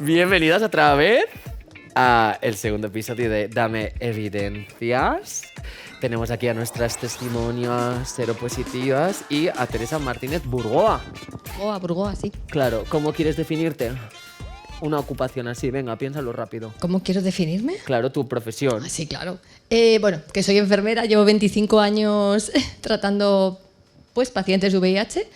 Bienvenidos otra vez a el segundo episodio de Dame Evidencias. Tenemos aquí a nuestras testimonias seropositivas y a Teresa Martínez Burgoa. Burgoa, sí. Claro, ¿cómo quieres definirte? Una ocupación así, venga, piénsalo rápido. ¿Cómo quiero definirme? Claro, tu profesión. Ah, sí, claro. Bueno, que soy enfermera, llevo 25 años tratando pues, pacientes de VIH.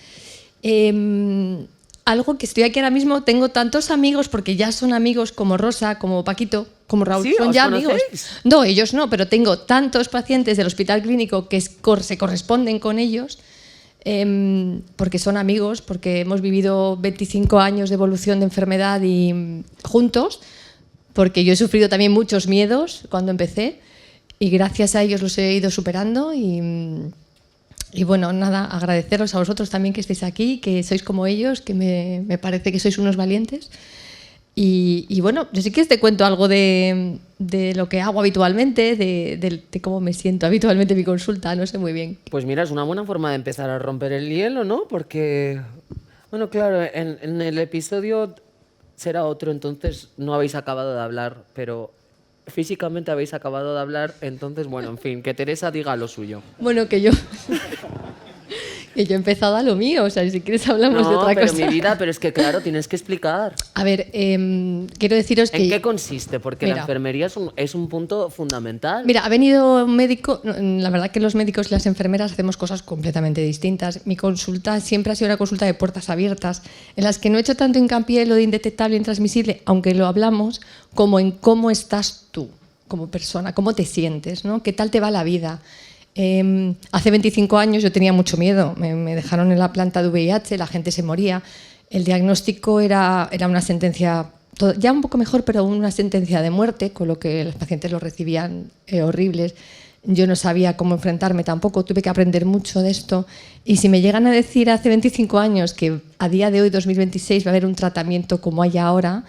Algo que estoy aquí ahora mismo, tengo tantos amigos, porque ya son amigos como Rosa, como Paquito, como Raúl, ¿Sí? son ¿Os ya conocéis? amigos. No, ellos no, pero tengo tantos pacientes del hospital clínico que se corresponden con ellos, porque son amigos, porque hemos vivido 25 años de evolución de enfermedad y juntos, porque yo he sufrido también muchos miedos cuando empecé y gracias a ellos los he ido superando y bueno, nada, agradeceros a vosotros también que estéis aquí, que sois como ellos, que me parece que sois unos valientes. Y bueno, yo sí que te cuento algo de lo que hago habitualmente, de cómo me siento habitualmente en mi consulta, no sé muy bien. Pues mira, es una buena forma de empezar a romper el hielo, ¿no? Porque, bueno, claro, en el episodio será otro, entonces no habéis acabado de hablar, pero físicamente habéis acabado de hablar, entonces, bueno, en fin, que Teresa diga lo suyo. Bueno, que yo he empezado a lo mío, o sea, si quieres hablamos de No, otra pero cosa. mi vida, pero es que claro, tienes que explicar. A ver, quiero deciros que... ¿En qué consiste? Porque Mira. la enfermería es un punto fundamental. Mira, ha venido un médico, la verdad que los médicos y las enfermeras hacemos cosas completamente distintas. Mi consulta siempre ha sido una consulta de puertas abiertas, en las que no he hecho tanto hincapié en lo de indetectable e intransmisible, aunque lo hablamos, como en cómo estás tú como persona, cómo te sientes, ¿no? ¿Qué tal te va la vida? Hace 25 años yo tenía mucho miedo, me dejaron en la planta de VIH, la gente se moría, el diagnóstico era una sentencia, ya un poco mejor, pero una sentencia de muerte, con lo que los pacientes lo recibían horribles. Yo no sabía cómo enfrentarme tampoco, tuve que aprender mucho de esto. Y si me llegan a decir hace 25 años que a día de hoy, 2026, va a haber un tratamiento como hay ahora,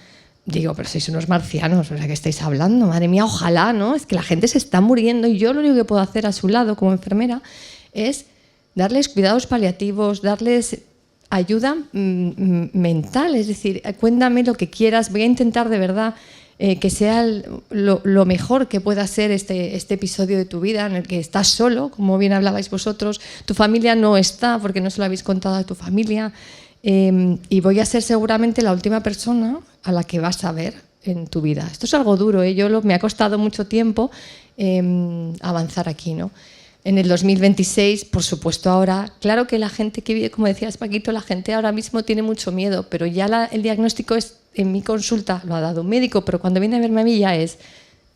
digo, pero sois unos marcianos, o sea, ¿qué estáis hablando? Madre mía, ojalá, ¿no? Es que la gente se está muriendo y yo lo único que puedo hacer a su lado como enfermera es darles cuidados paliativos, darles ayuda mental, es decir, cuéntame lo que quieras, voy a intentar de verdad que sea lo mejor que pueda ser este episodio de tu vida en el que estás solo, como bien hablabais vosotros, tu familia no está porque no se lo habéis contado a tu familia, y voy a ser seguramente la última persona a la que vas a ver en tu vida. Esto es algo duro, ¿eh? Me ha costado mucho tiempo avanzar aquí, ¿no? En el 2026, por supuesto ahora, claro que la gente que vive, como decías Paquito, la gente ahora mismo tiene mucho miedo, pero ya el diagnóstico en mi consulta lo ha dado un médico, pero cuando viene a verme a mí ya es,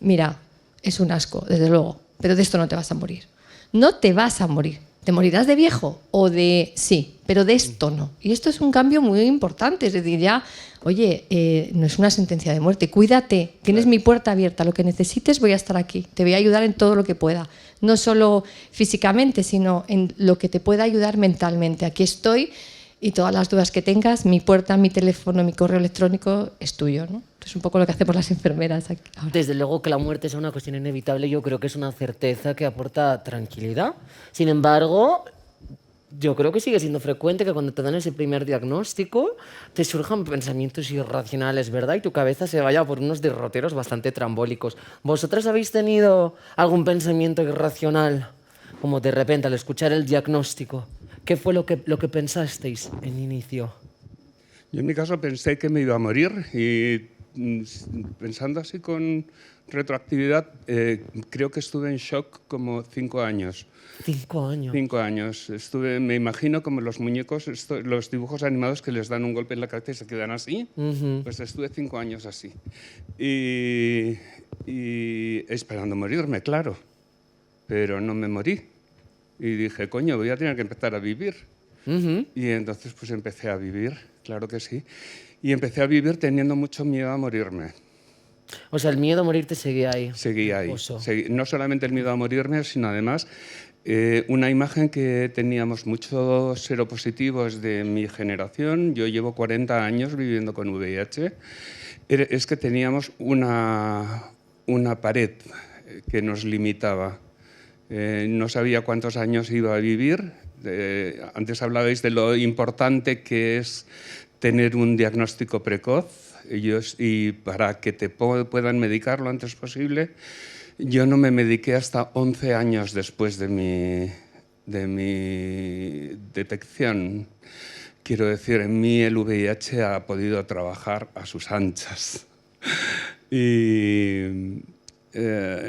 mira, es un asco, desde luego, pero de esto no te vas a morir. No te vas a morir. ¿Te morirás de viejo o de...? Sí, pero de esto no. Y esto es un cambio muy importante. Es decir, ya, oye, no es una sentencia de muerte. Cuídate, tienes mi puerta abierta. Lo que necesites voy a estar aquí. Te voy a ayudar en todo lo que pueda. No solo físicamente, sino en lo que te pueda ayudar mentalmente. Aquí estoy y todas las dudas que tengas, mi puerta, mi teléfono, mi correo electrónico es tuyo, ¿no? Es un poco lo que hacemos las enfermeras aquí ahora. Desde luego que la muerte sea una cuestión inevitable, yo creo que es una certeza que aporta tranquilidad. Sin embargo, yo creo que sigue siendo frecuente que cuando te dan ese primer diagnóstico te surjan pensamientos irracionales, ¿verdad? Y tu cabeza se vaya por unos derroteros bastante trambólicos. ¿Vosotras habéis tenido algún pensamiento irracional, como de repente al escuchar el diagnóstico? ¿Qué fue lo que pensasteis en inicio? Yo en mi caso pensé que me iba a morir y pensando así con retroactividad, creo que estuve en shock como 5 años. 5 años. 5 años. Me imagino como los muñecos, los dibujos animados que les dan un golpe en la cabeza y se quedan así. Pues estuve 5 años así. Y esperando morirme, claro. Pero no me morí. Y dije, coño, voy a tener que empezar a vivir. Y entonces pues empecé a vivir, claro que sí. Y empecé a vivir teniendo mucho miedo a morirme. O sea, el miedo a morirte seguía ahí. Seguía ahí. No solamente el miedo a morirme, sino además una imagen que teníamos muchos seropositivos de mi generación. Yo llevo 40 años viviendo con VIH. Es que teníamos una pared que nos limitaba. No sabía cuántos años iba a vivir. Antes hablabais de lo importante que es tener un diagnóstico precoz. Y para que te puedan medicar lo antes posible, yo no me mediqué hasta 11 años después de mi detección. Quiero decir, en mí el VIH ha podido trabajar a sus anchas. Y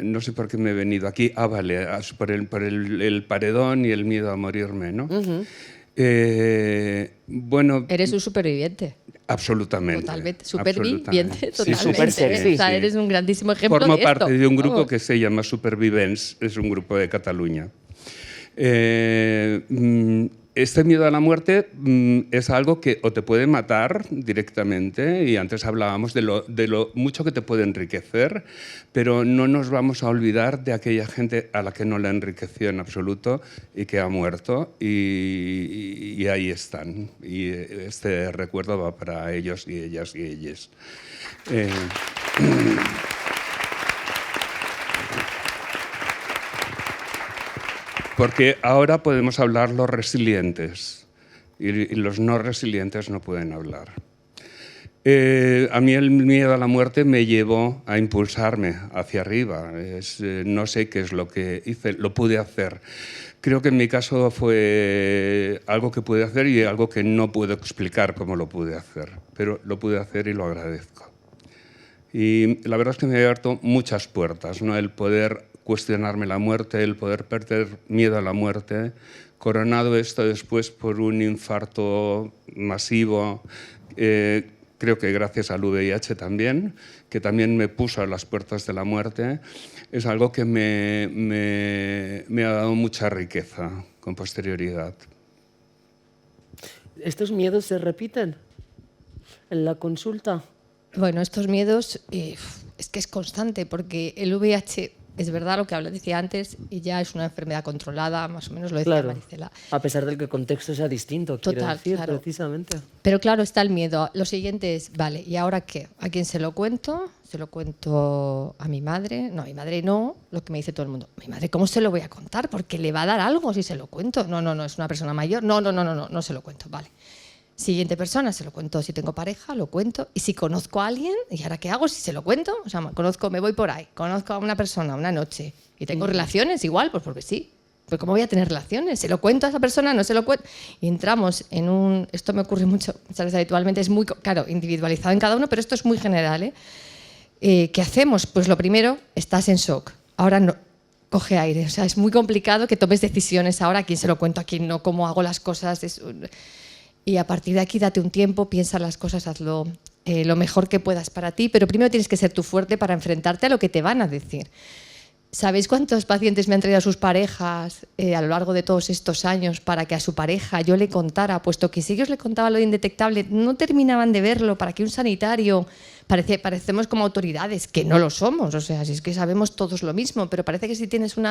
no sé por qué me he venido aquí. Ah, vale, por el paredón y el miedo a morirme, ¿no? Bueno, Eres un superviviente. Absolutamente. Totalmente. Superviviente, Sí, totalmente. súper sexy. O sea, eres un grandísimo ejemplo Formo de esto. parte de un grupo Vamos. que se llama Supervivents, es un grupo de Cataluña. Este miedo a la muerte es algo que o te puede matar directamente, y antes hablábamos de lo mucho que te puede enriquecer, pero no nos vamos a olvidar de aquella gente a la que no le enriqueció en absoluto y que ha muerto, y ahí están. Y este recuerdo va para ellos y ellas y ellas. Porque ahora podemos hablar los resilientes y los no resilientes no pueden hablar. A mí el miedo a la muerte me llevó a impulsarme hacia arriba. No sé qué es lo que hice, lo pude hacer. Creo que en mi caso fue algo que pude hacer y algo que no puedo explicar cómo lo pude hacer, pero lo pude hacer y lo agradezco. Y la verdad es que me ha abierto muchas puertas, ¿no? El poder cuestionarme la muerte, el poder perder miedo a la muerte, coronado esto después por un infarto masivo, creo que gracias al VIH también, que también me puso a las puertas de la muerte, es algo que me ha dado mucha riqueza con posterioridad. ¿Estos miedos se repiten en la consulta? Bueno, estos miedos es que es constante, porque el VIH, es verdad lo que decía antes, y ya es una enfermedad controlada, más o menos lo decía Claro, Maricela. a pesar de que el contexto sea distinto, quiero Total, decir, claro. precisamente. Pero claro, está el miedo. Lo siguiente es, vale, ¿y ahora qué? ¿A quién se lo cuento? ¿Se lo cuento a mi madre? No, a mi madre no, lo que me dice todo el mundo. ¿Mi madre cómo se lo voy a contar? Porque le va a dar algo si se lo cuento. No, es una persona mayor. No se lo cuento, vale. Siguiente persona, se lo cuento si tengo pareja, lo cuento. Y si conozco a alguien, ¿y ahora qué hago si se lo cuento? O sea, me voy por ahí, conozco a una persona una noche y tengo relaciones igual, pues porque sí. Pues ¿cómo voy a tener relaciones? ¿Se lo cuento a esa persona? ¿No se lo cuento? Y entramos en un... Esto me ocurre muchas veces habitualmente, es muy, claro, individualizado en cada uno, pero esto es muy general, ¿eh? ¿Qué hacemos? Pues lo primero, estás en shock. Ahora no, coge aire. O sea, es muy complicado que tomes decisiones ahora, a quién se lo cuento, a quién no, cómo hago las cosas. Y a partir de aquí date un tiempo, piensa las cosas, hazlo lo mejor que puedas para ti, pero primero tienes que ser tú fuerte para enfrentarte a lo que te van a decir. ¿Sabéis cuántos pacientes me han traído a sus parejas a lo largo de todos estos años para que a su pareja yo le contara, puesto que si ellos le contaban lo de indetectable, no terminaban de verlo, para que un sanitario, parecemos como autoridades, que no lo somos, o sea, si es que sabemos todos lo mismo, pero parece que si tienes un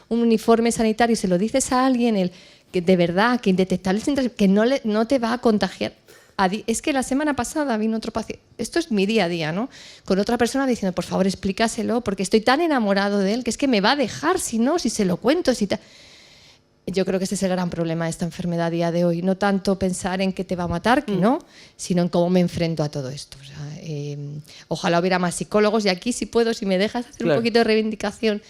uniforme sanitario y se lo dices a alguien, que de verdad, que indetectable, que no te va a contagiar. Es que la semana pasada vino otro paciente, esto es mi día a día, ¿no? Con otra persona diciendo, por favor, explícaselo, porque estoy tan enamorado de él que es que me va a dejar si se lo cuento. Yo creo que ese es el gran problema de esta enfermedad a día de hoy. No tanto pensar en que te va a matar, que no, sino en cómo me enfrento a todo esto. O sea, ojalá hubiera más psicólogos, y aquí, si puedo, si me dejas hacer un poquito de reivindicación,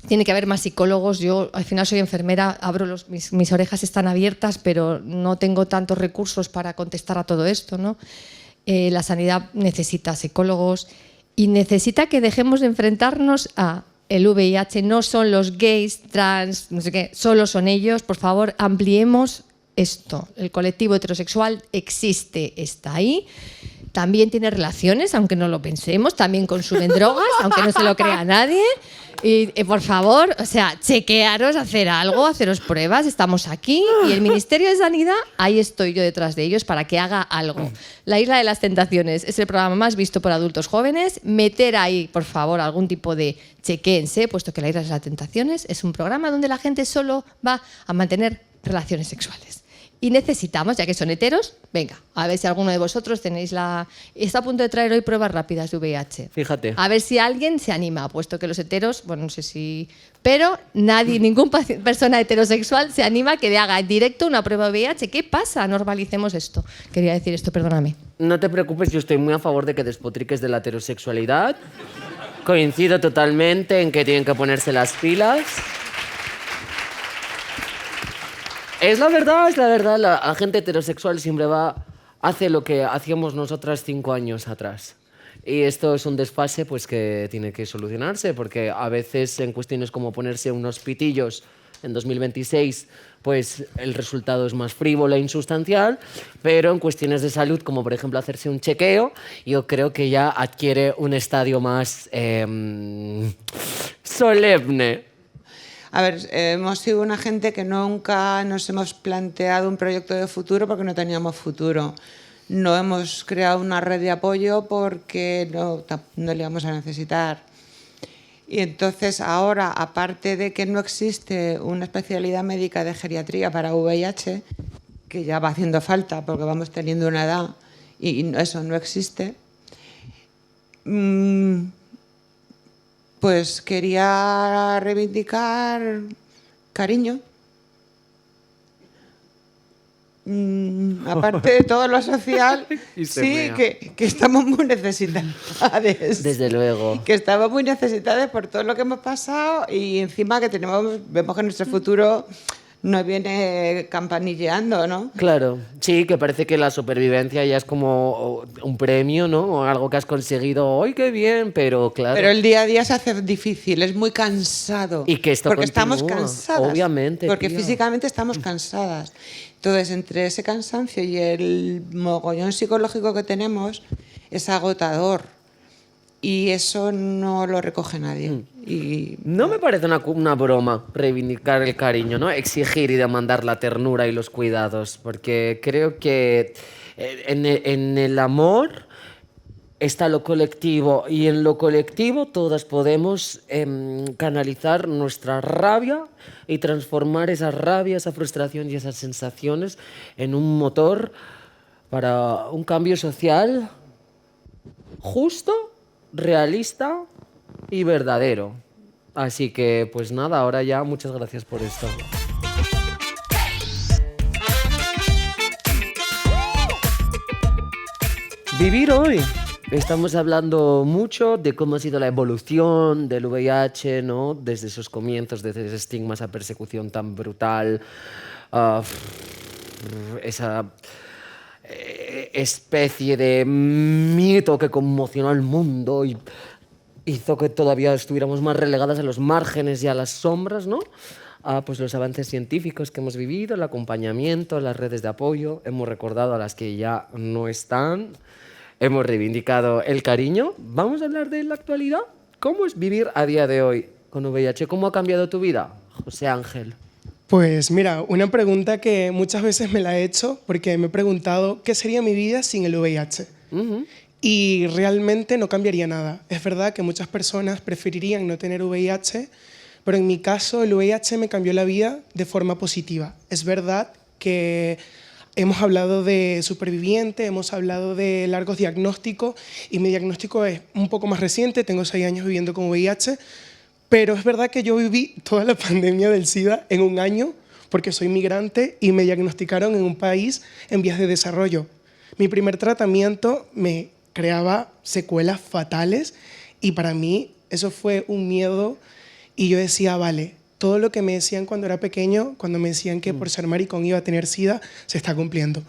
tiene que haber más psicólogos. Yo al final soy enfermera, mis orejas están abiertas, pero no tengo tantos recursos para contestar a todo esto, ¿no? La sanidad necesita psicólogos y necesita que dejemos de enfrentarnos a el VIH. No son los gays, trans, no sé qué, solo son ellos. Por favor, ampliemos esto. El colectivo heterosexual existe, está ahí. También tiene relaciones, aunque no lo pensemos, también consumen drogas, aunque no se lo crea nadie. Y por favor, o sea, chequearos, hacer algo, haceros pruebas, estamos aquí. Y el Ministerio de Sanidad, ahí estoy yo detrás de ellos para que haga algo. La Isla de las Tentaciones es el programa más visto por adultos jóvenes. Meter ahí, por favor, algún tipo de chequéense, puesto que la Isla de las Tentaciones es un programa donde la gente solo va a mantener relaciones sexuales. Y necesitamos, ya que son heteros, venga, a ver si alguno de vosotros tenéis está a punto de traer hoy pruebas rápidas de VIH. Fíjate. A ver si alguien se anima, puesto que los heteros, bueno, no sé si... Pero ningún persona heterosexual se anima a que le haga en directo una prueba de VIH. ¿Qué pasa? Normalicemos esto. Quería decir esto, perdóname. No te preocupes, yo estoy muy a favor de que despotriques de la heterosexualidad. Coincido totalmente en que tienen que ponerse las pilas. Es la verdad, la gente heterosexual siempre hace lo que hacíamos nosotras 5 años atrás. Y esto es un desfase pues, que tiene que solucionarse, porque a veces en cuestiones como ponerse unos pitillos en 2026, pues el resultado es más frívolo e insustancial, pero en cuestiones de salud, como por ejemplo hacerse un chequeo, yo creo que ya adquiere un estadio más solemne. A ver, hemos sido una gente que nunca nos hemos planteado un proyecto de futuro porque no teníamos futuro. No hemos creado una red de apoyo porque no le íbamos a necesitar. Y entonces ahora, aparte de que no existe una especialidad médica de geriatría para VIH, que ya va haciendo falta porque vamos teniendo una edad y eso no existe, pues quería reivindicar cariño. Aparte de todo lo social, sí, que estamos muy necesitadas. Desde luego. Que estamos muy necesitadas por todo lo que hemos pasado y encima que vemos que nuestro futuro nos viene campanilleando, ¿no? Claro, sí, que parece que la supervivencia ya es como un premio, ¿no? O algo que has conseguido, ¡ay, qué bien! Pero claro. Pero el día a día se hace difícil, es muy cansado. Y que esto porque continúa, estamos cansadas. obviamente, porque tía. físicamente estamos cansadas. Entonces, entre ese cansancio y el mogollón psicológico que tenemos, es agotador. Y eso no lo recoge nadie. Y No me parece una broma reivindicar el cariño, ¿no? Exigir y demandar la ternura y los cuidados, porque creo que en el amor está lo colectivo y en lo colectivo todas podemos canalizar nuestra rabia y transformar esa rabia, esa frustración y esas sensaciones en un motor para un cambio social justo, realista y verdadero. Así que, pues nada, ahora ya muchas gracias por esto. Vivir hoy. Estamos hablando mucho de cómo ha sido la evolución del VIH, ¿no? Desde esos comienzos, desde ese estigma, esa persecución tan brutal, esa especie de mito que conmocionó al mundo y hizo que todavía estuviéramos más relegadas a los márgenes y a las sombras, ¿no? Pues los avances científicos que hemos vivido, el acompañamiento, las redes de apoyo, hemos recordado a las que ya no están, hemos reivindicado el cariño. Vamos a hablar de la actualidad. ¿Cómo es vivir a día de hoy con VIH? ¿Cómo ha cambiado tu vida, José Ángel? Pues mira, una pregunta que muchas veces me la he hecho porque me he preguntado qué sería mi vida sin el VIH. Y realmente no cambiaría nada. Es verdad que muchas personas preferirían no tener VIH, pero en mi caso el VIH me cambió la vida de forma positiva. Es verdad que hemos hablado de superviviente, hemos hablado de largos diagnósticos y mi diagnóstico es un poco más reciente, tengo 6 años viviendo con VIH, pero es verdad que yo viví toda la pandemia del SIDA en un año porque soy migrante y me diagnosticaron en un país en vías de desarrollo. Mi primer tratamiento me creaba secuelas fatales y para mí eso fue un miedo y yo decía, vale, todo lo que me decían cuando era pequeño, cuando me decían que por ser maricón iba a tener SIDA, se está cumpliendo.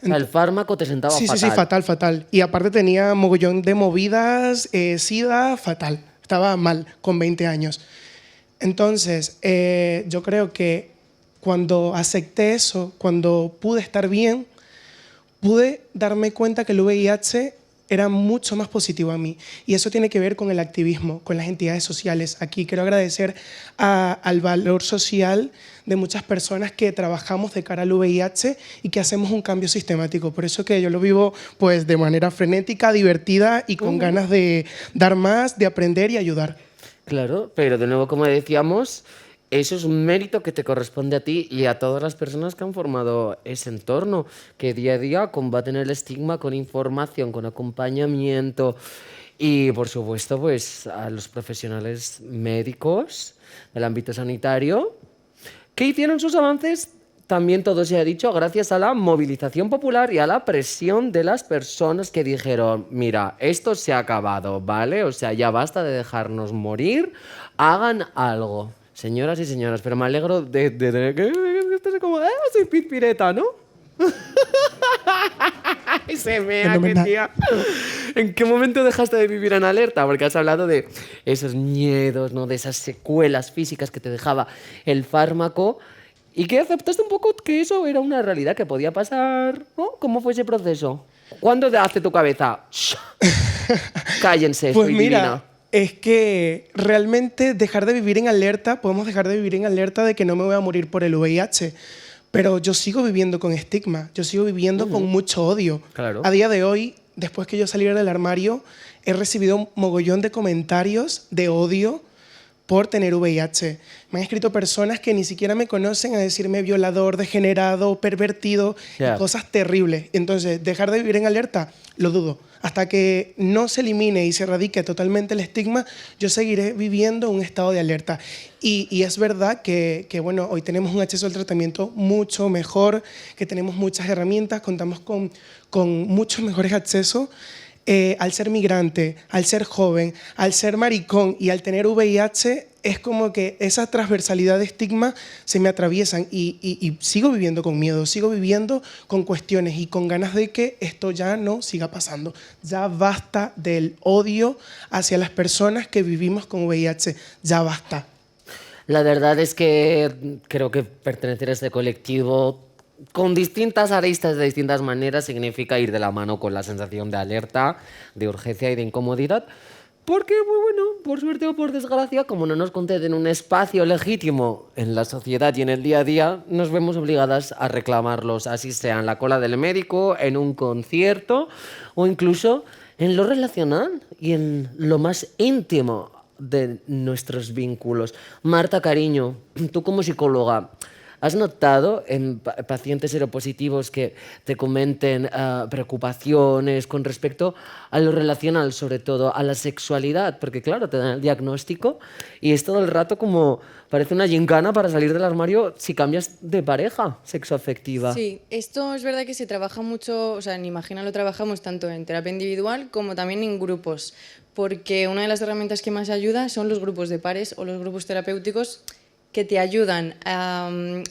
O sea, el fármaco te sentaba fatal. Sí, fatal, fatal. Y aparte tenía mogollón de movidas, SIDA, fatal. Estaba mal, con 20 años. Entonces, yo creo que cuando acepté eso, cuando pude estar bien, pude darme cuenta que el VIH era mucho más positivo a mí. Y eso tiene que ver con el activismo, con las entidades sociales. Aquí quiero agradecer al valor social de muchas personas que trabajamos de cara al VIH y que hacemos un cambio sistemático. Por eso que yo lo vivo pues, de manera frenética, divertida y con ganas de dar más, de aprender y ayudar. Claro, pero de nuevo, como decíamos, eso es un mérito que te corresponde a ti y a todas las personas que han formado ese entorno, que día a día combaten el estigma con información, con acompañamiento y, por supuesto, pues a los profesionales médicos del ámbito sanitario que hicieron sus avances también todo se ha dicho gracias a la movilización popular y a la presión de las personas que dijeron, mira, esto se ha acabado, ¿vale? O sea, ya basta de dejarnos morir, hagan algo. Señoras y señores, pero me alegro de que esto es como, soy pizpireta, ¿no? Se mea, qué Fenomenal. tía. ¿En qué momento dejaste de vivir en alerta? Porque has hablado de esos miedos, ¿no? De esas secuelas físicas que te dejaba el fármaco y que aceptaste un poco que eso era una realidad que podía pasar, ¿no? ¿Cómo fue ese proceso? ¿Cuándo te hace tu cabeza? Cállense, Pues soy mira, divina. es que realmente dejar de vivir en alerta, podemos dejar de vivir en alerta de que no me voy a morir por el VIH, pero yo sigo viviendo con estigma, yo sigo viviendo con mucho odio. Claro. A día de hoy, después que yo saliera del armario, he recibido un mogollón de comentarios de odio por tener VIH. Me han escrito personas que ni siquiera me conocen a decirme violador, degenerado, pervertido, Ya. y cosas terribles. Entonces, dejar de vivir en alerta, lo dudo. Hasta que no se elimine y se erradique totalmente el estigma, yo seguiré viviendo un estado de alerta. Y es verdad que, bueno, hoy tenemos un acceso al tratamiento mucho mejor, que tenemos muchas herramientas, contamos con muchos mejores accesos. Al ser migrante, al ser joven, al ser maricón y al tener VIH, es como que esa transversalidad de estigma se me atraviesan y sigo viviendo con miedo, sigo viviendo con cuestiones y con ganas de que esto ya no siga pasando. Ya basta del odio hacia las personas que vivimos con VIH, ya basta. La verdad es que creo que pertenecer a este colectivo con distintas aristas de distintas maneras significa ir de la mano con la sensación de alerta, de urgencia y de incomodidad. Porque, bueno, por suerte o por desgracia, como no nos conceden un espacio legítimo en la sociedad y en el día a día, nos vemos obligadas a reclamarlos, así sea en la cola del médico, en un concierto o incluso en lo relacional y en lo más íntimo de nuestros vínculos. Marta, cariño, tú como psicóloga, ¿has notado en pacientes seropositivos que te comenten preocupaciones con respecto a lo relacional, sobre todo a la sexualidad? Porque claro, te dan el diagnóstico y es todo el rato como parece una gincana para salir del armario si cambias de pareja sexoafectiva. Sí, esto es verdad que se trabaja mucho, o sea, en Imagina lo trabajamos tanto en terapia individual como también en grupos, porque una de las herramientas que más ayuda son los grupos de pares o los grupos terapéuticos que te ayudan a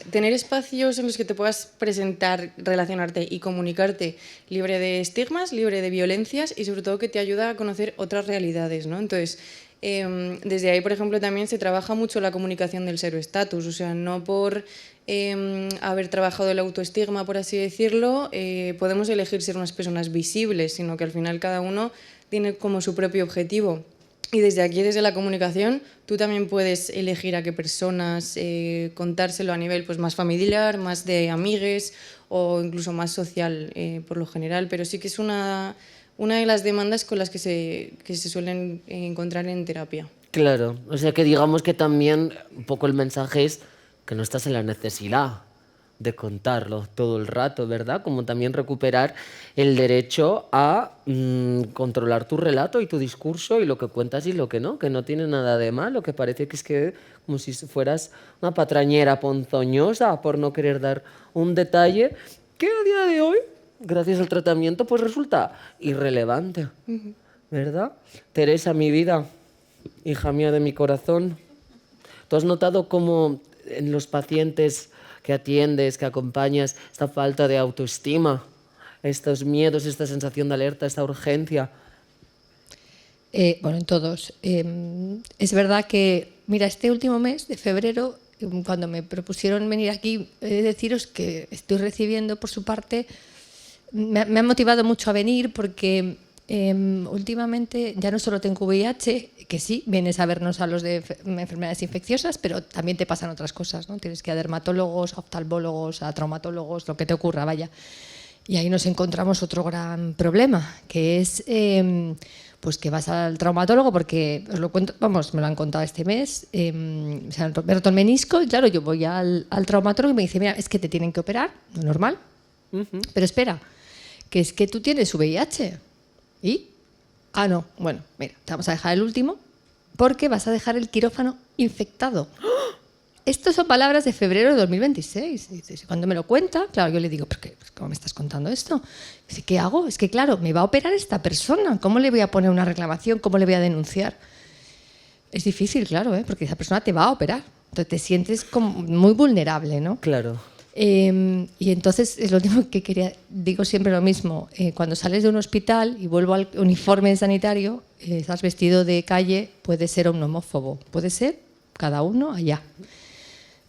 tener espacios en los que te puedas presentar, relacionarte y comunicarte libre de estigmas, libre de violencias y sobre todo que te ayuda a conocer otras realidades, ¿no? Entonces, desde ahí, por ejemplo, también se trabaja mucho la comunicación del seroestatus, o sea, no por haber trabajado el autoestigma, por así decirlo, podemos elegir ser unas personas visibles, sino que al final cada uno tiene como su propio objetivo. Y desde aquí, desde la comunicación, tú también puedes elegir a qué personas contárselo a nivel pues, más familiar, más de amigues o incluso más social por lo general. Pero sí que es una de las demandas con las que se suelen encontrar en terapia. Claro, o sea que digamos que también un poco el mensaje es que no estás en la necesidad de contarlo todo el rato, ¿verdad? Como también recuperar el derecho a controlar tu relato y tu discurso y lo que cuentas y lo que no tiene nada de malo, que parece que es que como si fueras una patrañera ponzoñosa por no querer dar un detalle que a día de hoy, gracias al tratamiento, pues resulta irrelevante, ¿verdad? Teresa, mi vida, hija mía de mi corazón, ¿tú has notado cómo en los pacientes que atiendes, que acompañas, esta falta de autoestima, estos miedos, esta sensación de alerta, esta urgencia? Bueno, en todos. Es verdad que, mira, este último mes de febrero, cuando me propusieron venir aquí, he de deciros que estoy recibiendo por su parte, me ha motivado mucho a venir porque últimamente ya no solo tengo VIH, que sí, vienes a vernos a los de enfermedades infecciosas, pero también te pasan otras cosas, ¿no? Tienes que ir a dermatólogos, a oftalmólogos, a traumatólogos, lo que te ocurra, vaya. Y ahí nos encontramos otro gran problema, que es pues que vas al traumatólogo porque, os lo cuento, vamos, me lo han contado este mes, me han roto el menisco y claro, yo voy al traumatólogo y me dice, mira, es que te tienen que operar, normal, pero espera, que es que tú tienes VIH. ¿Y? Ah, no. Bueno, mira, te vamos a dejar el último porque vas a dejar el quirófano infectado. esto son palabras de febrero de 2026. Y dice, cuando me lo cuenta, claro, yo le digo, ¿pero qué? ¿Cómo me estás contando esto? Dice, ¿qué hago? Es que, claro, me va a operar esta persona. ¿Cómo le voy a poner una reclamación? ¿Cómo le voy a denunciar? Es difícil, claro, porque esa persona te va a operar. Entonces te sientes como muy vulnerable, ¿no? Claro. Y entonces es lo último que quería, digo siempre lo mismo, cuando sales de un hospital y vuelvo al uniforme sanitario, estás vestido de calle, puede ser un homófobo, puede ser cada uno allá,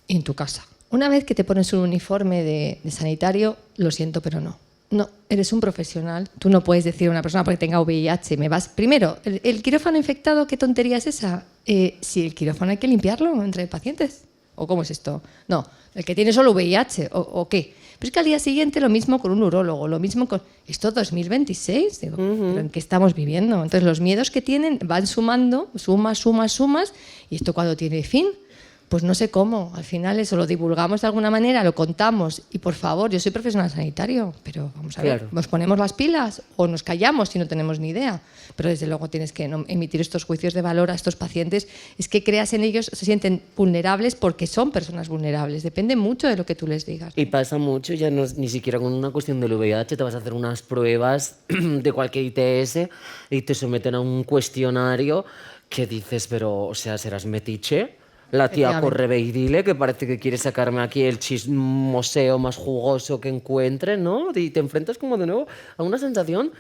en tu casa. Una vez que te pones un uniforme de sanitario, lo siento, pero no. No, eres un profesional. Tú no puedes decir a una persona porque tenga VIH, me vas... Primero, el quirófano infectado, ¿qué tontería es esa? Si el quirófano hay que limpiarlo entre pacientes. ¿O cómo es esto? No, el que tiene solo VIH, ¿o qué? Pero es que al día siguiente lo mismo con un urólogo, lo mismo con... ¿Esto 2026? Digo, ¿pero en qué estamos viviendo? Entonces los miedos que tienen van sumando, sumas, y esto cuando tiene fin... Pues no sé cómo, al final eso lo divulgamos de alguna manera, lo contamos y por favor, yo soy profesional sanitario, pero vamos a ver, ¿nos ponemos las pilas o nos callamos si no tenemos ni idea? Pero desde luego tienes que emitir estos juicios de valor a estos pacientes, es que creas en ellos, se sienten vulnerables porque son personas vulnerables, depende mucho de lo que tú les digas. Y pasa mucho, ya no es ni siquiera con una cuestión del VIH, te vas a hacer unas pruebas de cualquier ITS y te someten a un cuestionario que dices, pero, o sea, ¿serás metiche? La tía corre, ve y dile que parece que quiere sacarme aquí el chismoseo más jugoso que encuentre, ¿no? Y te enfrentas como de nuevo a una sensación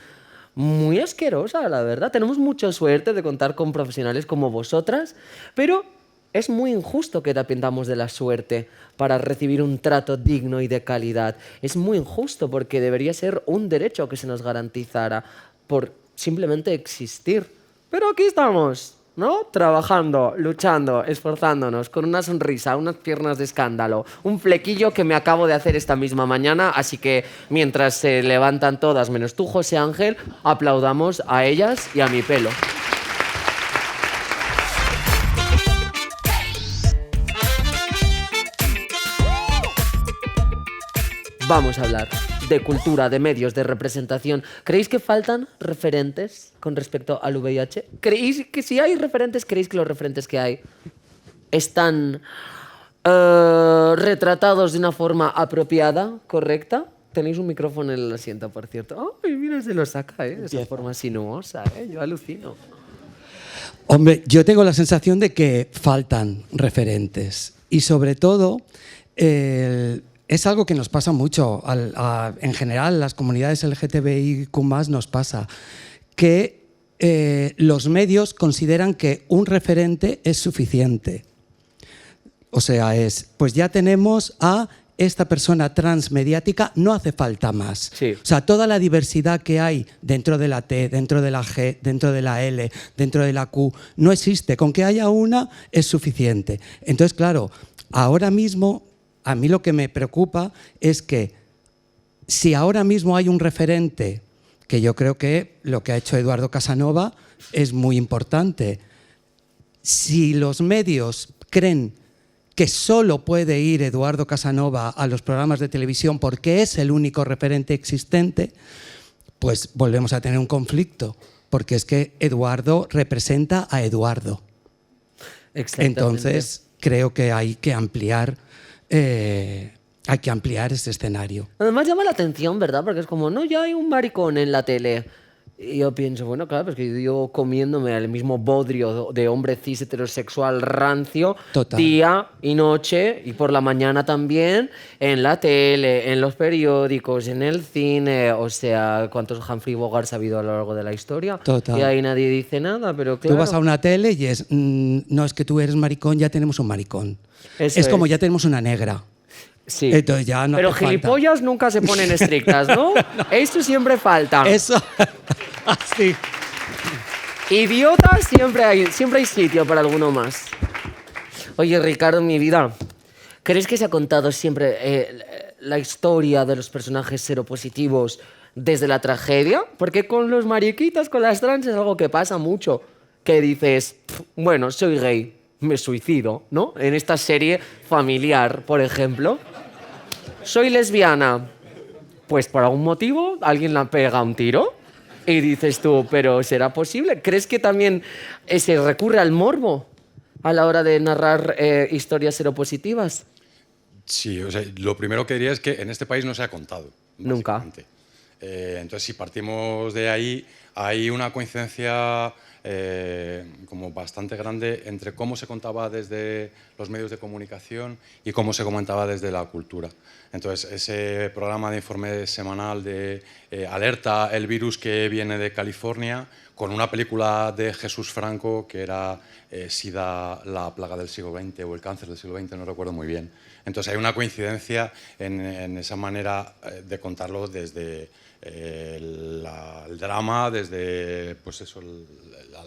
muy asquerosa, la verdad. Tenemos mucha suerte de contar con profesionales como vosotras, pero es muy injusto que dependamos de la suerte para recibir un trato digno y de calidad. Es muy injusto porque debería ser un derecho que se nos garantizara por simplemente existir. Pero aquí estamos, ¿no? Trabajando, luchando, esforzándonos, con una sonrisa, unas piernas de escándalo, un flequillo que me acabo de hacer esta misma mañana, así que mientras se levantan todas, menos tú, José Ángel, aplaudamos a ellas y a mi pelo. Vamos a hablar de cultura, de medios, de representación. ¿Creéis que faltan referentes con respecto al VIH? ¿Creéis que si hay referentes, creéis que los referentes que hay están retratados de una forma apropiada, correcta? Tenéis un micrófono en el asiento, por cierto. ¡Ay, mira, se lo saca, de esa forma sinuosa, yo alucino. Hombre, yo tengo la sensación de que faltan referentes y sobre todo es algo que nos pasa mucho, en general las comunidades LGTBIQ+, nos pasa, que los medios consideran que un referente es suficiente. O sea, pues ya tenemos a esta persona transmediática, no hace falta más. Sí. O sea, toda la diversidad que hay dentro de la T, dentro de la G, dentro de la L, dentro de la Q, no existe. Con que haya una es suficiente. Entonces, claro, ahora mismo... A mí lo que me preocupa es que si ahora mismo hay un referente, que yo creo que lo que ha hecho Eduardo Casanova es muy importante, si los medios creen que solo puede ir Eduardo Casanova a los programas de televisión porque es el único referente existente, pues volvemos a tener un conflicto, porque es que Eduardo representa a Eduardo. Entonces creo que hay que ampliar ese escenario. Además llama la atención, ¿verdad? Porque es como, no, ya hay un maricón en la tele. Y yo pienso, bueno, claro, pues que yo comiéndome el mismo bodrio de hombre cis heterosexual rancio, Total. Día y noche, y por la mañana también, en la tele, en los periódicos, en el cine, o sea, ¿cuántos Humphrey Bogart ha habido a lo largo de la historia? Total. Y ahí nadie dice nada, pero claro. Tú vas a una tele y es, no, es que tú eres maricón, ya tenemos un maricón. Eso es como ya tenemos una negra. Sí. Entonces ya no pero hace falta. gilipollas nunca se ponen estrictas, ¿no? Esto siempre falta. Eso, así. Idiotas siempre hay sitio para alguno más. Oye, Ricardo, mi vida, ¿crees que se ha contado siempre la historia de los personajes seropositivos desde la tragedia? Porque con los mariquitas, con las trans, es algo que pasa mucho. Que dices, bueno, soy gay, me suicido, ¿no? En esta serie familiar, por ejemplo. Soy lesbiana, pues por algún motivo alguien la pega un tiro. Y dices tú, ¿pero será posible? ¿Crees que también se recurre al morbo? a la hora de narrar historias seropositivas? Sí, o sea, lo primero que diría es que en este país no se ha contado. Nunca. Básicamente. Entonces, si partimos de ahí, hay una coincidencia como bastante grande entre cómo se contaba desde los medios de comunicación y cómo se comentaba desde la cultura. Entonces, ese programa de informe semanal de Alerta, el virus que viene de California, con una película de Jesús Franco que era SIDA, la plaga del siglo XX o el cáncer del siglo XX, no recuerdo muy bien. Entonces, hay una coincidencia en esa manera de contarlo desde el drama, desde pues eso,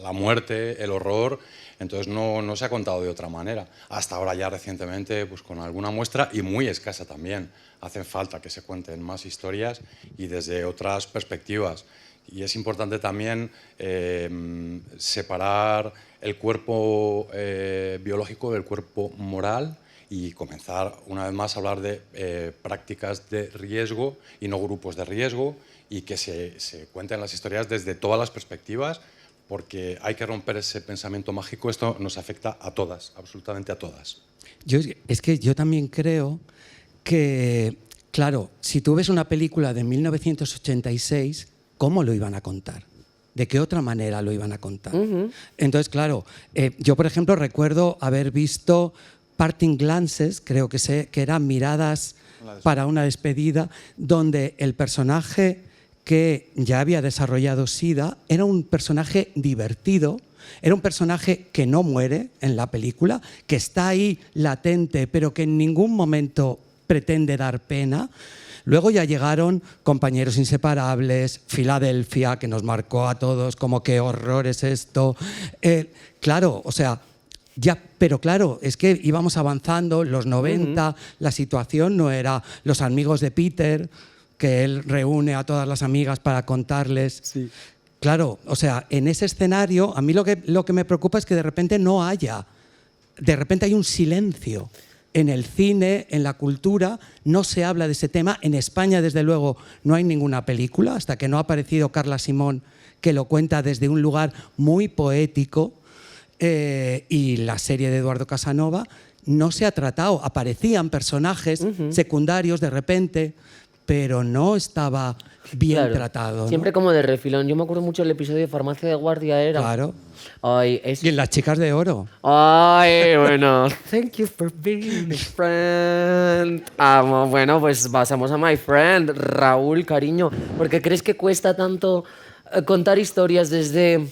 la muerte, el horror. Entonces no se ha contado de otra manera. Hasta ahora ya recientemente pues con alguna muestra y muy escasa también. Hacen falta que se cuenten más historias y desde otras perspectivas. Y es importante también separar el cuerpo biológico del cuerpo moral y comenzar una vez más a hablar de prácticas de riesgo y no grupos de riesgo, y que se cuenten las historias desde todas las perspectivas, porque hay que romper ese pensamiento mágico. Esto nos afecta a todas, absolutamente a todas. Es que yo también creo que, claro, si tú ves una película de 1986, ¿cómo lo iban a contar? ¿De qué otra manera lo iban a contar? Entonces, claro, yo por ejemplo recuerdo haber visto Parting Glances, creo que eran miradas para una despedida, donde el personaje que ya había desarrollado SIDA era un personaje divertido, era un personaje que no muere en la película, que está ahí latente, pero que en ningún momento pretende dar pena. Luego ya llegaron Compañeros Inseparables, Filadelfia, que nos marcó a todos como qué horror es esto. Claro, o sea, ya, pero claro, es que íbamos avanzando, los 90, la situación no era Los amigos de Peter, que él reúne a todas las amigas para contarles. Sí. Claro, o sea, en ese escenario, a mí lo que me preocupa es que de repente no haya, de repente hay un silencio. En el cine, en la cultura, no se habla de ese tema. En España, desde luego, no hay ninguna película, hasta que no ha aparecido Carla Simón, que lo cuenta desde un lugar muy poético, y la serie de Eduardo Casanova no se ha tratado. Aparecían personajes secundarios de repente, pero no estaba bien tratado, ¿no? Siempre como de refilón. Yo me acuerdo mucho del episodio de Farmacia de Guardia. Era. Claro. Ay, Y en Las chicas de oro. Ay, bueno. Thank you for being my friend. Bueno, pues pasamos a my friend. Raúl, cariño. ¿Por qué crees que cuesta tanto contar historias desde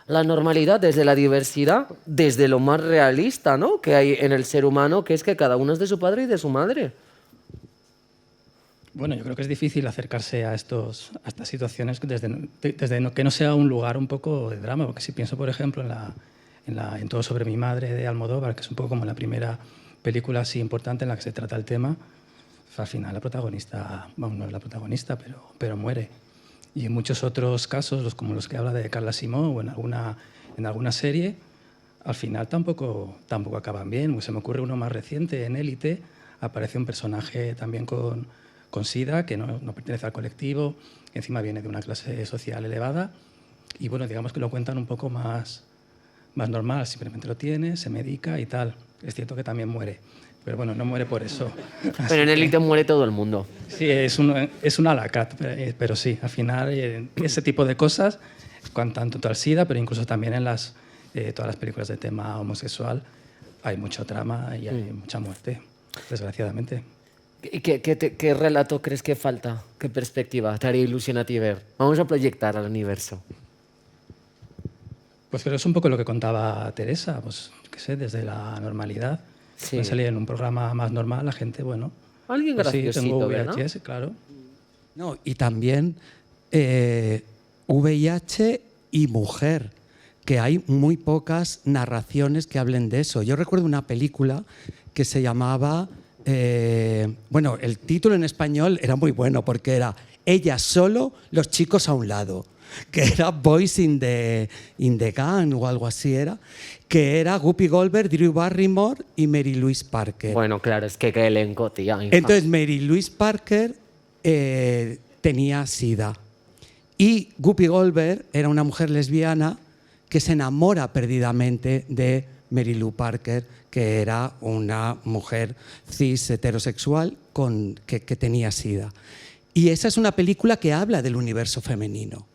la normalidad, desde la diversidad, desde lo más realista, ¿no?, que hay en el ser humano, que es que cada uno es de su padre y de su madre? Bueno, yo creo que es difícil acercarse a estas situaciones desde que no sea un lugar un poco de drama, porque si pienso, por ejemplo, en Todo sobre mi madre de Almodóvar, que es un poco como la primera película así importante en la que se trata el tema, al final la protagonista, bueno, no es la protagonista, pero muere. Y en muchos otros casos, como los que habla de Carla Simón o en alguna serie, al final tampoco acaban bien. Se me ocurre uno más reciente, en Élite, aparece un personaje también con SIDA, que no pertenece al colectivo, que encima viene de una clase social elevada, y bueno, digamos que lo cuentan un poco más normal, simplemente lo tiene, se medica y tal. Es cierto que también muere, pero bueno, no muere por eso. Pero en Élite muere todo el mundo. Sí, es un alacat, pero sí, al final ese tipo de cosas, tanto al SIDA, pero incluso también en todas las películas de tema homosexual, hay mucho trama y hay mucha muerte, desgraciadamente. ¿Qué relato crees que falta? ¿Qué perspectiva te haría ilusión a ti ver? Vamos a proyectar al universo. Pues creo que es un poco lo que contaba Teresa, pues qué sé, desde la normalidad. Sí. Puede salir en un programa más normal, la gente, bueno... Alguien pues graciosito, sí, tengo ¿verdad? VHS, claro. No, y también VIH y mujer, que hay muy pocas narraciones que hablen de eso. Yo recuerdo una película que se llamaba... bueno, el título en español era muy bueno porque era Ella solo, los chicos a un lado, que era Boys in the Gun o algo así era, que era Whoopi Goldberg, Drew Barrymore y Mary Louise Parker. Bueno, claro, es que qué elenco, tía. Entonces Mary Louise Parker tenía SIDA y Whoopi Goldberg era una mujer lesbiana que se enamora perdidamente de Mary Lou Parker, que era una mujer cis heterosexual que tenía SIDA. Y esa es una película que habla del universo femenino.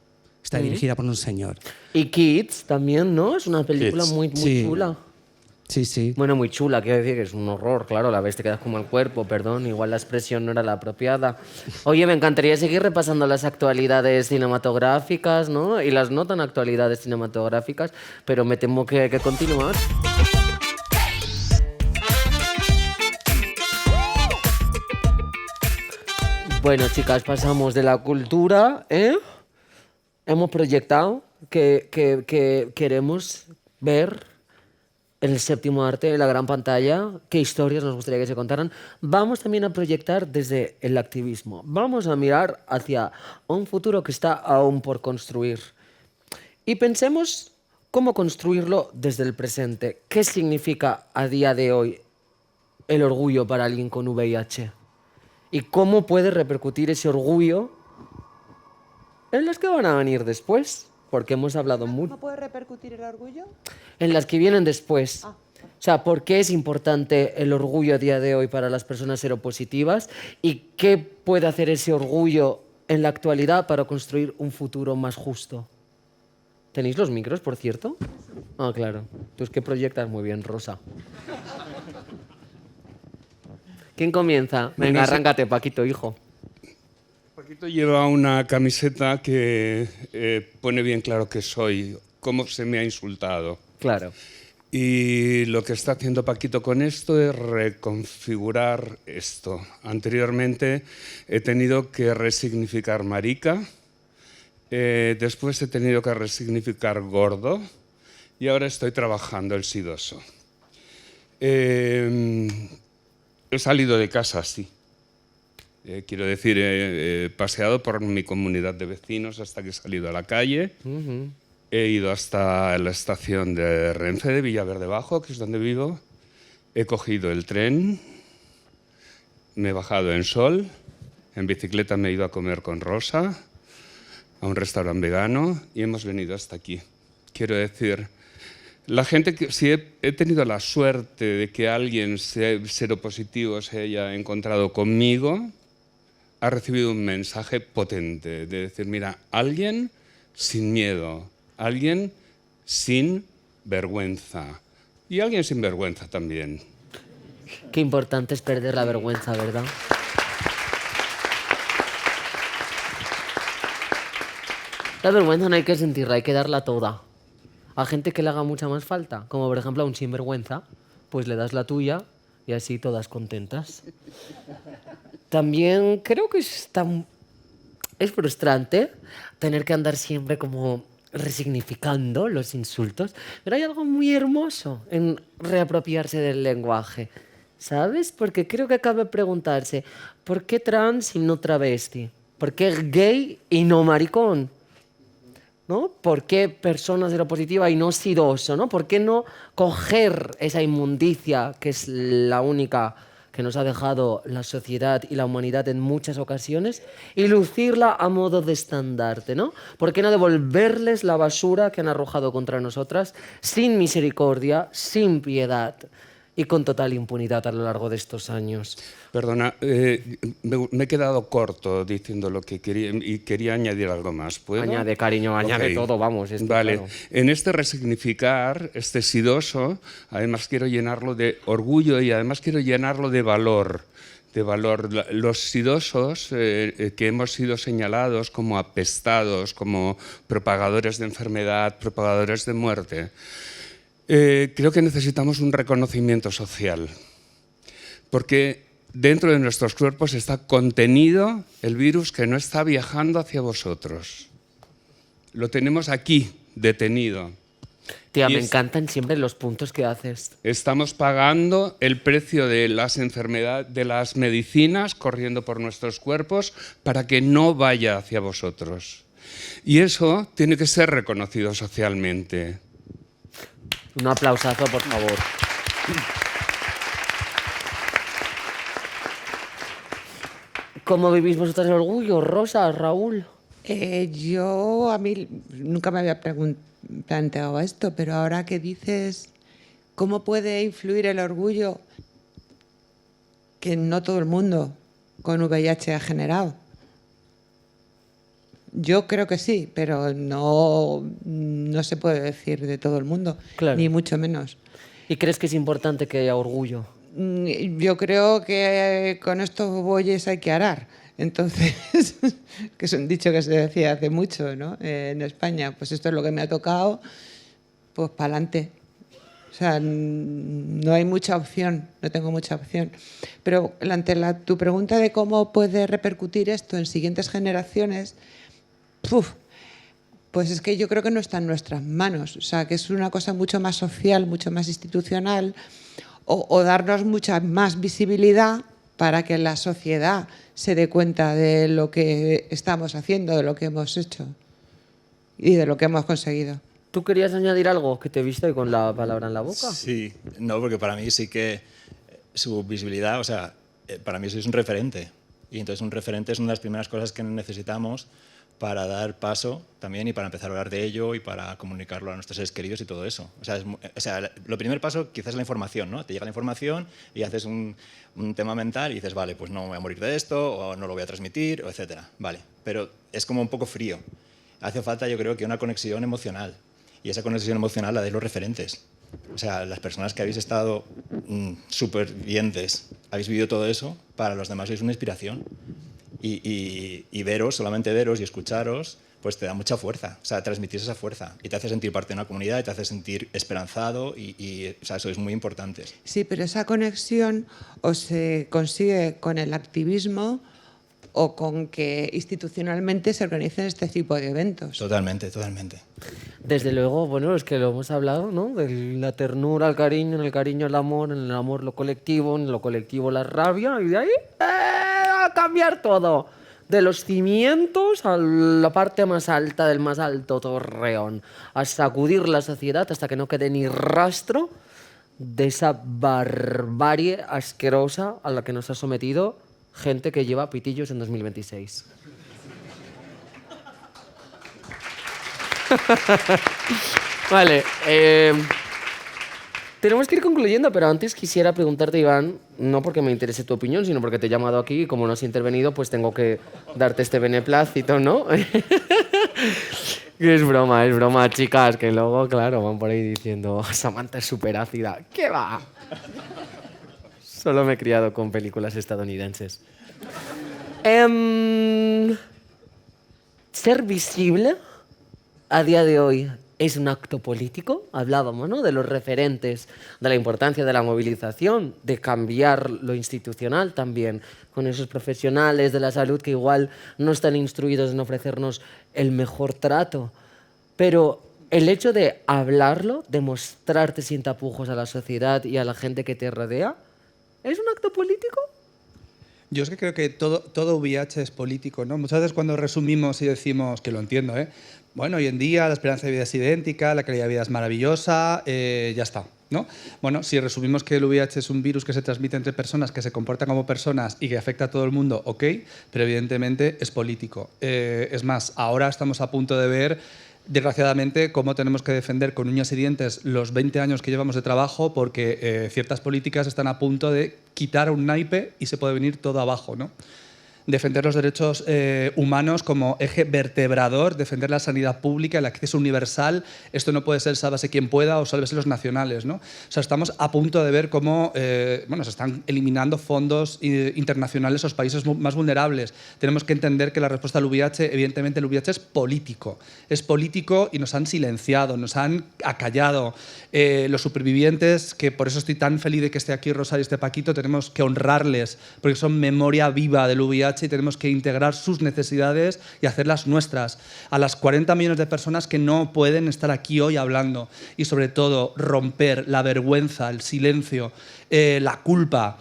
Está dirigida por un señor. Y Kids también, ¿no? Es una película Kids. muy Sí. chula. Sí, sí. Bueno, muy chula, quiero decir que es un horror, claro, la ves, te quedas como el cuerpo, perdón, igual la expresión no era la apropiada. Oye, me encantaría seguir repasando las actualidades cinematográficas, ¿no? Y las no tan actualidades cinematográficas, pero me temo que hay que continuar. Bueno, chicas, pasamos de la cultura, ¿eh? Hemos proyectado que queremos ver el séptimo arte, en la gran pantalla, qué historias nos gustaría que se contaran. Vamos también a proyectar desde el activismo. Vamos a mirar hacia un futuro que está aún por construir. Y pensemos cómo construirlo desde el presente. ¿Qué significa a día de hoy el orgullo para alguien con VIH? ¿Y cómo puede repercutir ese orgullo en las que van a venir después? Porque hemos hablado mucho. ¿Cómo puede repercutir el orgullo? En las que vienen después. O sea, ¿por qué es importante el orgullo a día de hoy para las personas seropositivas? ¿Y qué puede hacer ese orgullo en la actualidad para construir un futuro más justo? ¿Tenéis los micros, por cierto? Ah, claro. Tú es que proyectas muy bien, Rosa. ¿Quién comienza? Venga, arráncate, Paquito, hijo. Paquito lleva una camiseta que pone bien claro que soy, cómo se me ha insultado. Claro. Y lo que está haciendo Paquito con esto es reconfigurar esto. Anteriormente he tenido que resignificar marica, después he tenido que resignificar gordo y ahora estoy trabajando el sidoso. He salido de casa así. Quiero decir, he paseado por mi comunidad de vecinos hasta que he salido a la calle. He ido hasta la estación de Renfe de Villaverde Bajo, que es donde vivo. He cogido el tren, me he bajado en Sol, en bicicleta me he ido a comer con Rosa, a un restaurante vegano, y hemos venido hasta aquí. Quiero decir, la gente, si he tenido la suerte de que alguien seropositivo se haya encontrado conmigo, ha recibido un mensaje potente de decir, mira, alguien sin miedo, alguien sin vergüenza y alguien sin vergüenza también. Qué importante es perder la vergüenza, ¿verdad? La vergüenza no hay que sentirla, hay que darla toda. A gente que le haga mucha más falta, como por ejemplo a un sinvergüenza, pues le das la tuya y así todas contentas. También creo que es frustrante tener que andar siempre como resignificando los insultos, pero hay algo muy hermoso en reapropiarse del lenguaje, ¿sabes? Porque creo que cabe preguntarse, ¿por qué trans y no travesti? ¿Por qué gay y no maricón? ¿No? ¿Por qué persona seropositiva y no sidoso? ¿No? ¿Por qué no coger esa inmundicia que es la única que nos ha dejado la sociedad y la humanidad en muchas ocasiones y lucirla a modo de estandarte, ¿no? ¿Por qué no devolverles la basura que han arrojado contra nosotras sin misericordia, sin piedad y con total impunidad a lo largo de estos años? Perdona, me he quedado corto diciendo lo que quería y quería añadir algo más. ¿Puedo? Añade, cariño, añade todo, vamos. Vale, claro. En este resignificar, este sidoso, además quiero llenarlo de orgullo y además quiero llenarlo de valor. Los sidosos que hemos sido señalados como apestados, como propagadores de enfermedad, propagadores de muerte, creo que necesitamos un reconocimiento social. Porque dentro de nuestros cuerpos está contenido el virus que no está viajando hacia vosotros. Lo tenemos aquí, detenido. Tía, me encantan siempre los puntos que haces. Estamos pagando el precio de las enfermedades, de las medicinas corriendo por nuestros cuerpos para que no vaya hacia vosotros. Y eso tiene que ser reconocido socialmente. Un aplausazo, por favor. ¿Cómo vivís vosotras el orgullo, Rosa, Raúl? A mí nunca me había planteado esto, pero ahora que dices ¿cómo puede influir el orgullo que no todo el mundo con VIH ha generado? Yo creo que sí, pero no se puede decir de todo el mundo, Claro. ni mucho menos. ¿Y crees que es importante que haya orgullo? Yo creo que con estos bueyes hay que arar. Entonces, que es un dicho que se decía hace mucho, ¿no? En España, pues esto es lo que me ha tocado, pues para adelante. O sea, no hay mucha opción, no tengo mucha opción. Pero ante tu pregunta de cómo puede repercutir esto en siguientes generaciones, pues es que yo creo que no está en nuestras manos. O sea, que es una cosa mucho más social, mucho más institucional, o darnos mucha más visibilidad para que la sociedad se dé cuenta de lo que estamos haciendo, de lo que hemos hecho y de lo que hemos conseguido. ¿Tú querías añadir algo que te he visto ahí con la palabra en la boca? Sí, no, porque para mí sí que su visibilidad, o sea, para mí sois un referente. Y entonces un referente es una de las primeras cosas que necesitamos para dar paso también y para empezar a hablar de ello y para comunicarlo a nuestros seres queridos y todo eso. O sea, lo primer paso quizás es la información, ¿no? Te llega la información y haces un tema mental y dices, vale, pues no me voy a morir de esto, o no lo voy a transmitir, o etcétera. Vale, pero es como un poco frío. Hace falta, yo creo, que una conexión emocional. Y esa conexión emocional la de los referentes. O sea, las personas que habéis estado súper vivientes, habéis vivido todo eso, para los demás sois una inspiración. Y veros, solamente veros y escucharos, pues te da mucha fuerza. O sea, transmitís esa fuerza y te hace sentir parte de una comunidad y te hace sentir esperanzado o sea, sois muy importantes. Sí, pero esa conexión o se consigue con el activismo o con que institucionalmente se organicen este tipo de eventos. Totalmente, totalmente. Desde luego, bueno, es que lo hemos hablado, ¿no? De la ternura, el cariño, en el cariño el amor, en el amor lo colectivo, en lo colectivo la rabia, y de ahí a cambiar todo. De los cimientos a la parte más alta del más alto torreón, a sacudir la sociedad hasta que no quede ni rastro de esa barbarie asquerosa a la que nos ha sometido gente que lleva pitillos en 2026. Vale, tenemos que ir concluyendo, pero antes quisiera preguntarte, Iván, no porque me interese tu opinión, sino porque te he llamado aquí y como no has intervenido, pues tengo que darte este beneplácito, ¿no? Es broma, chicas, que luego, claro, van por ahí diciendo Samantha es súper ácida. ¿Qué va? Solo me he criado con películas estadounidenses. Ser visible a día de hoy es un acto político. Hablábamos, ¿no?, de los referentes, de la importancia de la movilización, de cambiar lo institucional también, con esos profesionales de la salud que igual no están instruidos en ofrecernos el mejor trato. Pero el hecho de hablarlo, de mostrarte sin tapujos a la sociedad y a la gente que te rodea, ¿es un acto político? Yo es que creo que todo VIH es político, ¿no? Muchas veces cuando resumimos y decimos, que lo entiendo, bueno, hoy en día la esperanza de vida es idéntica, la calidad de vida es maravillosa, ya está, ¿no? Bueno, si resumimos que el VIH es un virus que se transmite entre personas, que se comportan como personas y que afecta a todo el mundo, ok, pero evidentemente es político. Es más, ahora estamos a punto de ver, desgraciadamente, cómo tenemos que defender con uñas y dientes los 20 años que llevamos de trabajo porque ciertas políticas están a punto de quitar un naipe y se puede venir todo abajo, ¿no? Defender los derechos humanos como eje vertebrador, defender la sanidad pública, el acceso universal. Esto no puede ser sálvase quien pueda o sálvese los nacionales, ¿no? O sea, estamos a punto de ver cómo se están eliminando fondos internacionales a los países más vulnerables. Tenemos que entender que la respuesta al VIH, evidentemente el VIH es político y nos han silenciado, nos han acallado. Los supervivientes, que por eso estoy tan feliz de que esté aquí Rosa y esté Paquito, tenemos que honrarles porque son memoria viva del VIH y tenemos que integrar sus necesidades y hacerlas nuestras. A las 40 millones de personas que no pueden estar aquí hoy hablando y sobre todo romper la vergüenza, el silencio, la culpa.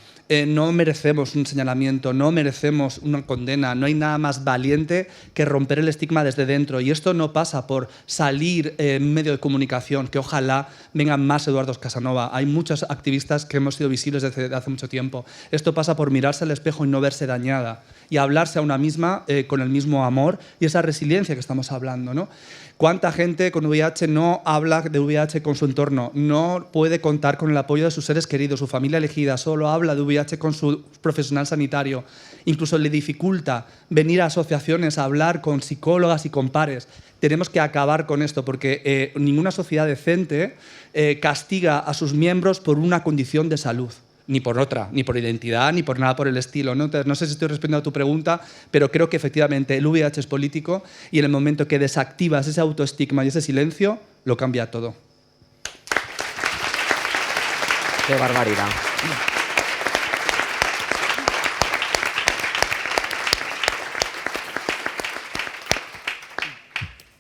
No merecemos un señalamiento, no merecemos una condena, no hay nada más valiente que romper el estigma desde dentro. Y esto no pasa por salir en medio de comunicación, que ojalá vengan más Eduardos Casanova. Hay muchos activistas que hemos sido visibles desde hace mucho tiempo. Esto pasa por mirarse al espejo y no verse dañada. y hablarse a una misma con el mismo amor y esa resiliencia que estamos hablando, ¿no? ¿Cuánta gente con VIH no habla de VIH con su entorno? No puede contar con el apoyo de sus seres queridos, su familia elegida, solo habla de VIH con su profesional sanitario. Incluso le dificulta venir a asociaciones a hablar con psicólogas y con pares. Tenemos que acabar con esto porque ninguna sociedad decente castiga a sus miembros por una condición de salud. Ni por otra, ni por identidad, ni por nada por el estilo, ¿no? Entonces, no sé si estoy respondiendo a tu pregunta, pero creo que efectivamente el VIH es político y en el momento que desactivas ese autoestigma y ese silencio, lo cambia todo. ¡Qué barbaridad!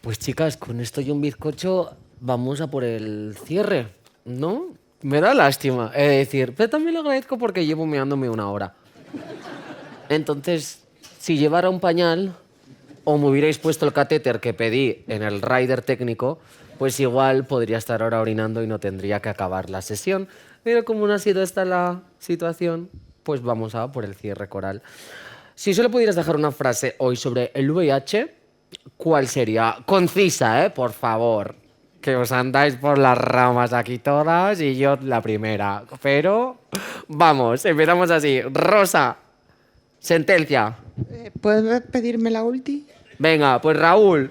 Pues chicas, con esto y un bizcocho vamos a por el cierre, ¿no? Me da lástima, es decir, pero también lo agradezco porque llevo meándome 1 hora. Entonces, si llevara un pañal o me hubierais puesto el catéter que pedí en el rider técnico, pues igual podría estar ahora orinando y no tendría que acabar la sesión. Pero como no ha sido esta la situación, pues vamos a por el cierre coral. Si solo pudieras dejar una frase hoy sobre el VIH, ¿cuál sería? Concisa, por favor. Que os andáis por las ramas aquí todas y yo la primera. Pero vamos, empezamos así. Rosa, sentencia. ¿Puedes pedirme la ulti? Venga, pues Raúl.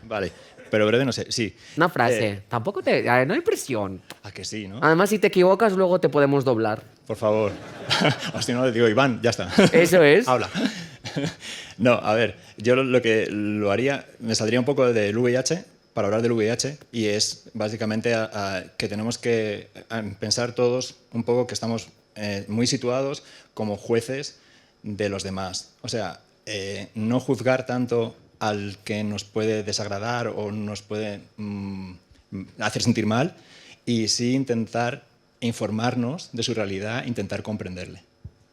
Vale, pero breve no sé, sí. Una frase. Tampoco no hay presión. ¿A que sí, no? Además, si te equivocas, luego te podemos doblar. Por favor. O si no, le digo, Iván, ya está. Eso es. Habla. No, a ver, yo lo que lo haría, me saldría un poco del VIH, para hablar del VIH, y es básicamente que tenemos que pensar todos un poco que estamos muy situados como jueces de los demás. O sea, no juzgar tanto al que nos puede desagradar o nos puede hacer sentir mal, y sí intentar informarnos de su realidad, intentar comprenderle.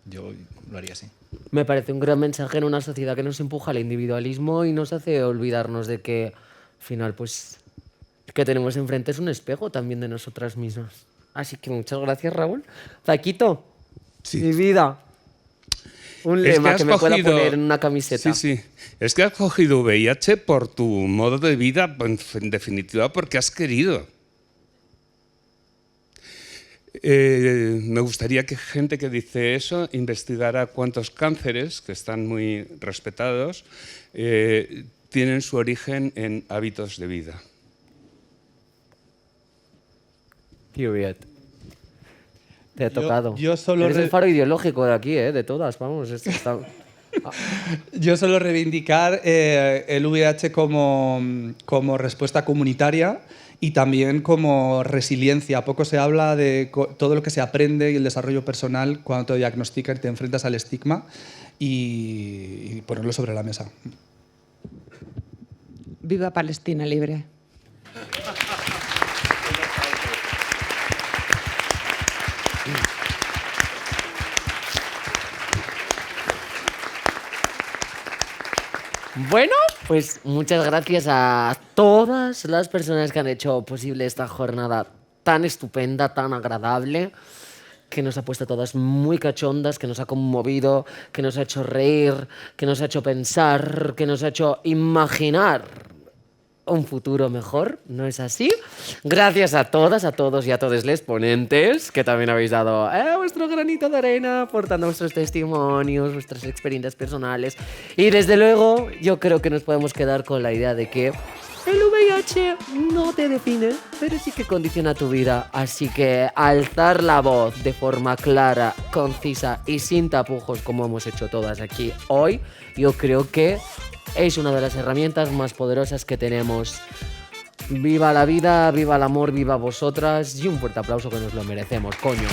Yo lo haría así. Me parece un gran mensaje en una sociedad que nos empuja al individualismo y nos hace olvidarnos de que al final, pues, que tenemos enfrente es un espejo también de nosotras mismas. Así que muchas gracias, Raúl. Zaquito, sí. Mi vida. Un lema que me pueda poner en una camiseta. Sí, sí. Es que has cogido VIH por tu modo de vida, en definitiva, porque has querido. Me gustaría que gente que dice eso investigara cuántos cánceres, que están muy respetados, tienen su origen en hábitos de vida. Period. Te ha tocado. Yo solo Eres el faro ideológico de aquí, de todas, vamos. Esto está... Yo suelo reivindicar el VIH como respuesta comunitaria y también como resiliencia. Poco se habla de todo lo que se aprende y el desarrollo personal cuando te diagnostican y te enfrentas al estigma y ponerlo sobre la mesa. Viva Palestina libre. Bueno, pues muchas gracias a todas las personas que han hecho posible esta jornada tan estupenda, tan agradable, que nos ha puesto a todas muy cachondas, que nos ha conmovido, que nos ha hecho reír, que nos ha hecho pensar, que nos ha hecho imaginar un futuro mejor, ¿no es así? Gracias a todas, a todos y a todos los ponentes que también habéis dado vuestro granito de arena, aportando vuestros testimonios, vuestras experiencias personales. Y desde luego, yo creo que nos podemos quedar con la idea de que el VIH no te define, pero sí que condiciona tu vida. Así que alzar la voz de forma clara, concisa y sin tapujos, como hemos hecho todas aquí hoy, yo creo que es una de las herramientas más poderosas que tenemos. Viva la vida, viva el amor, viva vosotras y un fuerte aplauso que nos lo merecemos, coño.